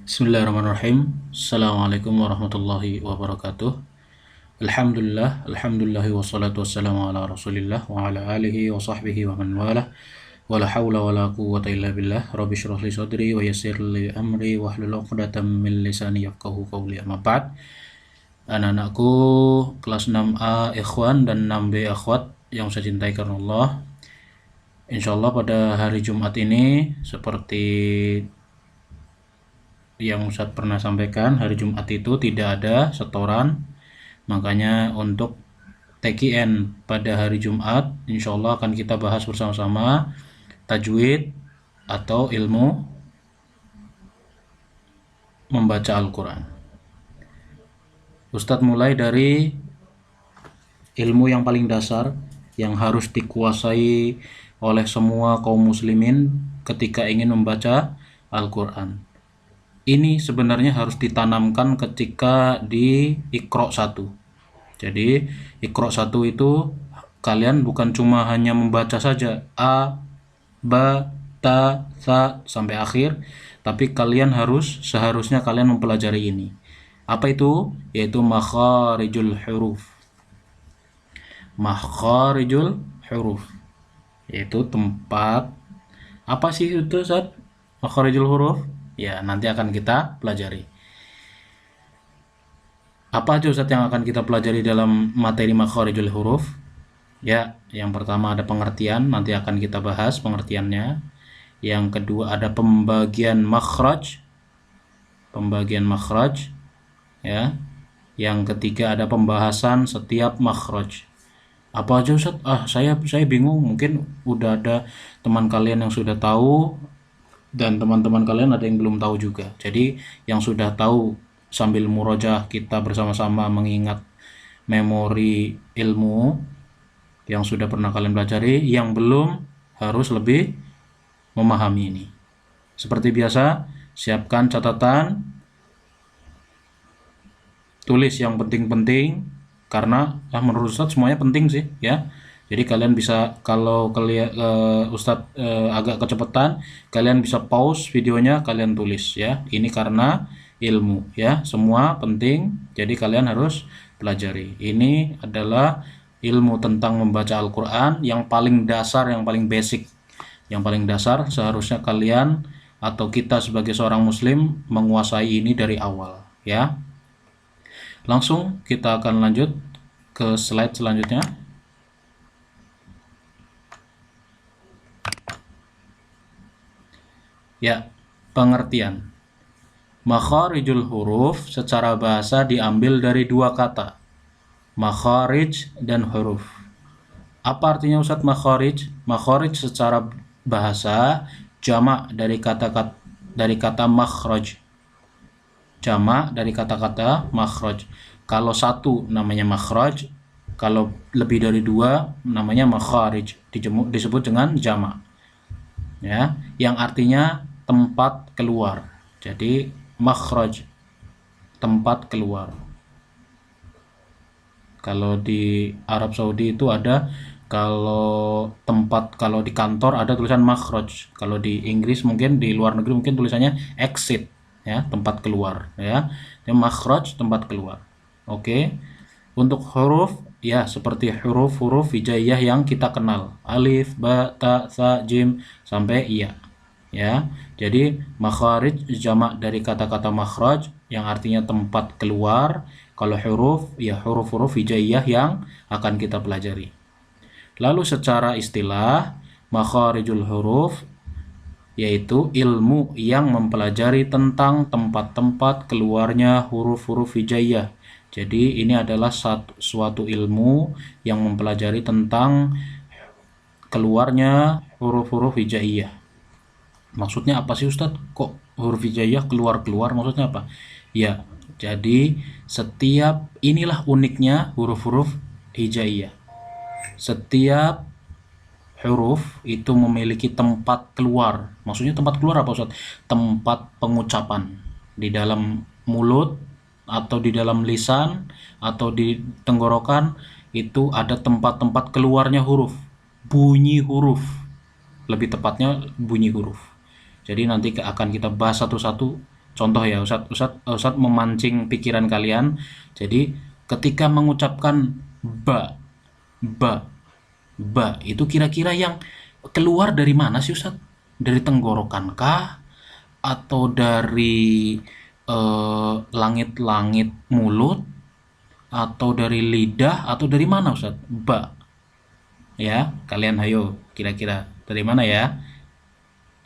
Bismillahirrahmanirrahim. Assalamualaikum warahmatullahi wabarakatuh. Alhamdulillahi wassalatu wassalamu ala rasulillah wa ala alihi wa sahbihi wa man walah. Wala hawla wala quwwata illa billah. Rabbi shrah li sadri wa yassir li amri wahlul 'uqdatam min lisani yafqahu qawli. Amma ba'd. Anak-anakku kelas 6A ikhwan dan 6B akhwat yang saya cintai karena Allah. Insyaallah pada hari Jumat ini seperti yang Ustadz pernah sampaikan, hari Jumat itu tidak ada setoran, makanya untuk TKN pada hari Jumat insya Allah akan kita bahas bersama-sama tajwid atau ilmu membaca Al-Quran. Ustadz mulai dari ilmu yang paling dasar yang harus dikuasai oleh semua kaum muslimin ketika ingin membaca Al-Quran. Ini sebenarnya harus ditanamkan ketika di Iqra 1. Jadi Iqra 1 itu kalian bukan cuma hanya membaca saja A, Ba, Ta, Sa sampai akhir, tapi kalian seharusnya kalian mempelajari ini. Apa itu? Yaitu makharijul huruf. Makharijul huruf yaitu tempat, apa sih itu Ustaz? Makharijul huruf? Ya, nanti akan kita pelajari. Apa aja Ustaz yang akan kita pelajari dalam materi makharijul huruf? Ya, yang pertama ada pengertian, nanti akan kita bahas pengertiannya. Yang kedua ada pembagian makhraj. Pembagian makhraj, ya. Yang ketiga ada pembahasan setiap makhraj. Apa aja Ustaz? Saya bingung, mungkin udah ada teman kalian yang sudah tahu dan teman-teman kalian ada yang belum tahu juga. Jadi yang sudah tahu sambil murojaah kita bersama-sama mengingat memori ilmu yang sudah pernah kalian pelajari, yang belum harus lebih memahami ini. Seperti biasa, siapkan catatan, tulis yang penting-penting karena menurut Ustadz semuanya penting sih ya. Jadi kalian bisa, kalau Ustadz agak kecepatan, kalian bisa pause videonya, kalian tulis ya. Ini karena ilmu ya, semua penting. Jadi kalian harus pelajari. Ini adalah ilmu tentang membaca Al-Quran yang paling dasar, yang paling basic, yang paling dasar. Seharusnya kalian atau kita sebagai seorang muslim menguasai ini dari awal ya. Langsung kita akan lanjut ke slide selanjutnya. Ya, pengertian. Makharijul huruf secara bahasa diambil dari dua kata, makharij dan huruf. Apa artinya Ustadz makharij? Makharij secara bahasa jamak dari kata makhraj. Jamak dari kata-kata makhraj. Kalau satu namanya makhraj, kalau lebih dari dua namanya makharij, disebut dengan jamak. Ya, yang artinya tempat keluar. Jadi makhraj, tempat keluar. Kalau di Arab Saudi itu ada, kalau di kantor ada tulisan makhraj. Kalau di Inggris mungkin, di luar negeri mungkin tulisannya exit ya, tempat keluar ya. Ini makhraj, tempat keluar. Oke. Untuk huruf ya, seperti huruf-huruf hijaiyah yang kita kenal, alif, ba, ta, sa, jim sampai iya ya. Jadi makharij jamak dari kata-kata makhraj yang artinya tempat keluar. Kalau huruf ya huruf-huruf hijaiyah yang akan kita pelajari. Lalu secara istilah, makharijul huruf yaitu ilmu yang mempelajari tentang tempat-tempat keluarnya huruf-huruf hijaiyah. Jadi ini adalah suatu ilmu yang mempelajari tentang keluarnya huruf-huruf hijaiyah. Maksudnya apa sih Ustadz? Kok huruf hijaiyah keluar-keluar? Maksudnya apa? Ya, jadi inilah uniknya huruf-huruf hijaiyah. Setiap huruf itu memiliki tempat keluar. Maksudnya tempat keluar apa Ustadz? Tempat pengucapan di dalam mulut atau di dalam lisan atau di tenggorokan, itu ada tempat-tempat keluarnya huruf, bunyi huruf, lebih tepatnya bunyi huruf. Jadi nanti akan kita bahas satu-satu Contoh ya, Ustadz memancing pikiran kalian. Jadi ketika mengucapkan ba, ba, ba, itu kira-kira yang keluar dari mana sih Ustadz? Dari tenggorokan kah? Atau dari langit-langit mulut? Atau dari lidah? Atau dari mana Ustadz? Ba. Ya, kalian hayo kira-kira dari mana ya?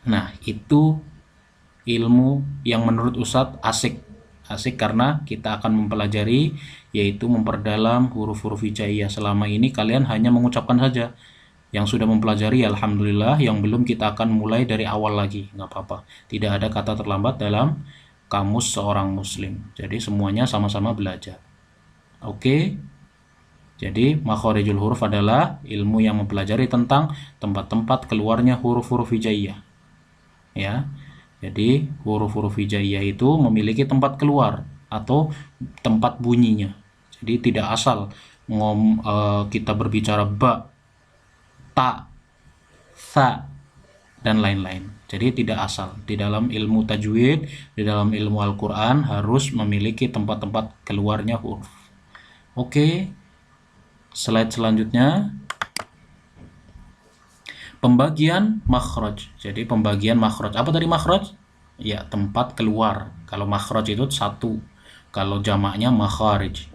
Nah, itu ilmu yang menurut Ustadz asik. Asik karena kita akan mempelajari, yaitu memperdalam huruf-huruf hijaiyah. Selama ini kalian hanya mengucapkan saja. Yang sudah mempelajari alhamdulillah, yang belum kita akan mulai dari awal lagi, nggak apa-apa. Tidak ada kata terlambat dalam kamus seorang muslim. Jadi semuanya sama-sama belajar. Oke. Jadi makhorijul huruf adalah ilmu yang mempelajari tentang tempat-tempat keluarnya huruf-huruf hijaiyah. Ya. Jadi huruf-huruf hijaiyah itu memiliki tempat keluar atau tempat bunyinya. Jadi tidak asal kita berbicara ba, ta, sa, dan lain-lain. Jadi tidak asal. Di dalam ilmu tajwid, di dalam ilmu Al-Quran harus memiliki tempat-tempat keluarnya huruf. Oke, slide selanjutnya. Pembagian makhraj. Jadi pembagian makhraj. Apa tadi makhraj? Ya, tempat keluar. Kalau makhraj itu satu. Kalau jamaknya makharij.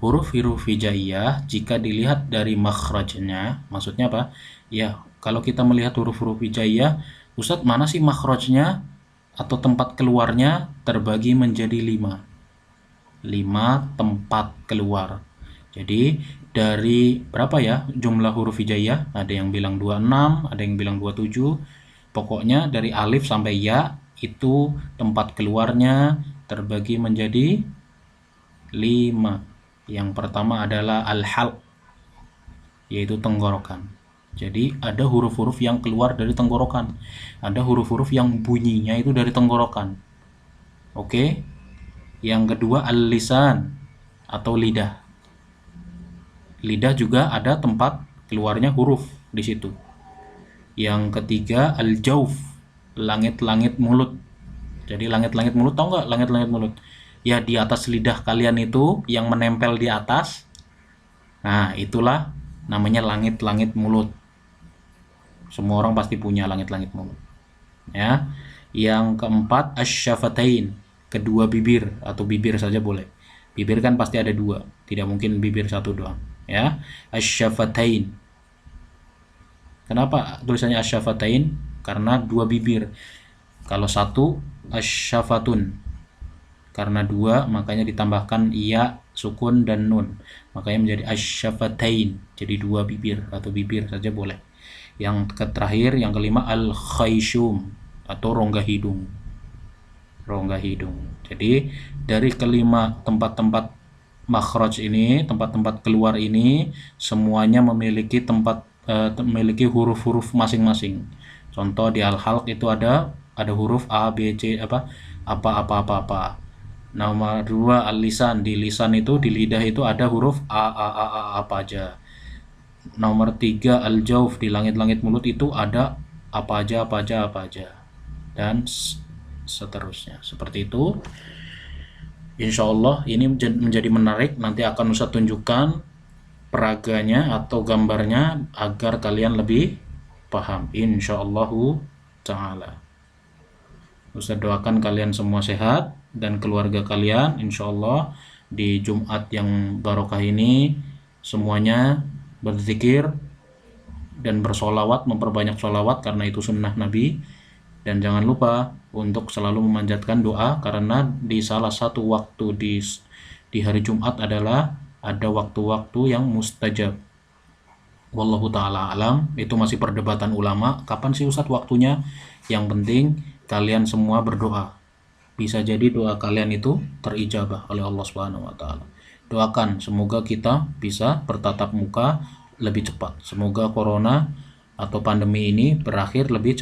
Huruf-huruf hijaiyah jika dilihat dari makhrajnya, maksudnya apa? Ya, kalau kita melihat huruf-huruf hijaiyah, Ustadz mana sih makhrajnya atau tempat keluarnya terbagi menjadi 5. 5 tempat keluar. Jadi dari berapa ya jumlah huruf hijaiyah? Ada yang bilang 26, ada yang bilang 27. Pokoknya dari alif sampai ya itu tempat keluarnya terbagi menjadi 5. Yang pertama adalah al-halq, yaitu tenggorokan. Jadi ada huruf-huruf yang keluar dari tenggorokan. Ada huruf-huruf yang bunyinya itu dari tenggorokan. Oke. Yang kedua al-lisan atau lidah. Lidah juga ada tempat keluarnya huruf di situ. Yang ketiga al-jauf, langit-langit mulut. Jadi langit-langit mulut, tahu nggak langit-langit mulut? Ya di atas lidah kalian itu yang menempel di atas. Nah itulah namanya langit-langit mulut. Semua orang pasti punya langit-langit mulut. Ya. Yang keempat asyafatain, kedua bibir atau bibir saja boleh. Bibir kan pasti ada 2, tidak mungkin bibir 1 doang. Ya, asyafatain. Kenapa tulisannya asyafatain? Karena 2 bibir. Kalau 1 asyafatun. Karena 2 makanya ditambahkan iya, sukun dan nun. Makanya menjadi asyafatain. Jadi 2 bibir atau bibir saja boleh. Yang terakhir, yang kelima al-khayshum atau rongga hidung. Rongga hidung. Jadi dari kelima tempat-tempat makhraj ini, tempat-tempat keluar ini semuanya memiliki memiliki huruf-huruf masing-masing. Contoh di al-halq itu ada huruf A, B, C apa. Nomor 2 al-lisan, di lisan itu di lidah itu ada huruf A apa aja. Nomor 3 al-jauf, di langit-langit mulut itu ada apa aja. Dan seterusnya. Seperti itu. Insya Allah ini menjadi menarik. Nanti akan Ustaz tunjukkan peraganya atau gambarnya agar kalian lebih paham. Insya Allahu ta'ala. Ustaz doakan kalian semua sehat dan keluarga kalian. Insya Allah di Jumat yang barokah ini semuanya berzikir dan bersolawat, memperbanyak solawat karena itu sunnah Nabi. Dan jangan lupa untuk selalu memanjatkan doa karena di salah satu waktu di hari Jumat adalah ada waktu-waktu yang mustajab. Wallahu ta'ala alam. Itu masih perdebatan ulama. Kapan sih Ustadz waktunya? Yang penting kalian semua berdoa. Bisa jadi doa kalian itu terijabah oleh Allah Subhanahu wa taala. Doakan semoga kita bisa bertatap muka lebih cepat. Semoga corona atau pandemi ini berakhir lebih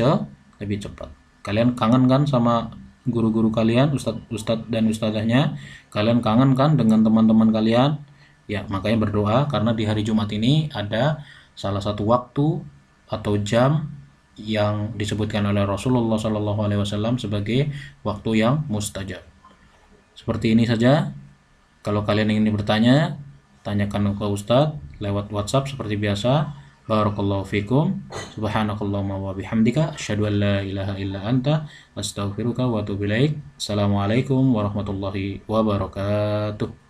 cepat. Kalian kangen kan sama guru-guru kalian, ustadz dan ustazahnya? Kalian kangen kan dengan teman-teman kalian? Ya, makanya berdoa karena di hari Jumat ini ada salah satu waktu atau jam yang disebutkan oleh Rasulullah SAW sebagai waktu yang mustajab. Seperti ini saja. Kalau kalian ingin bertanya, tanyakan ke Ustadz lewat WhatsApp seperti biasa. Barakallahu fikum. Subhanakallahumma wa bihamdika asyhadu an la ilaha illa anta astaghfiruka wa atubu ilaik. Assalamualaikum warahmatullahi wabarakatuh.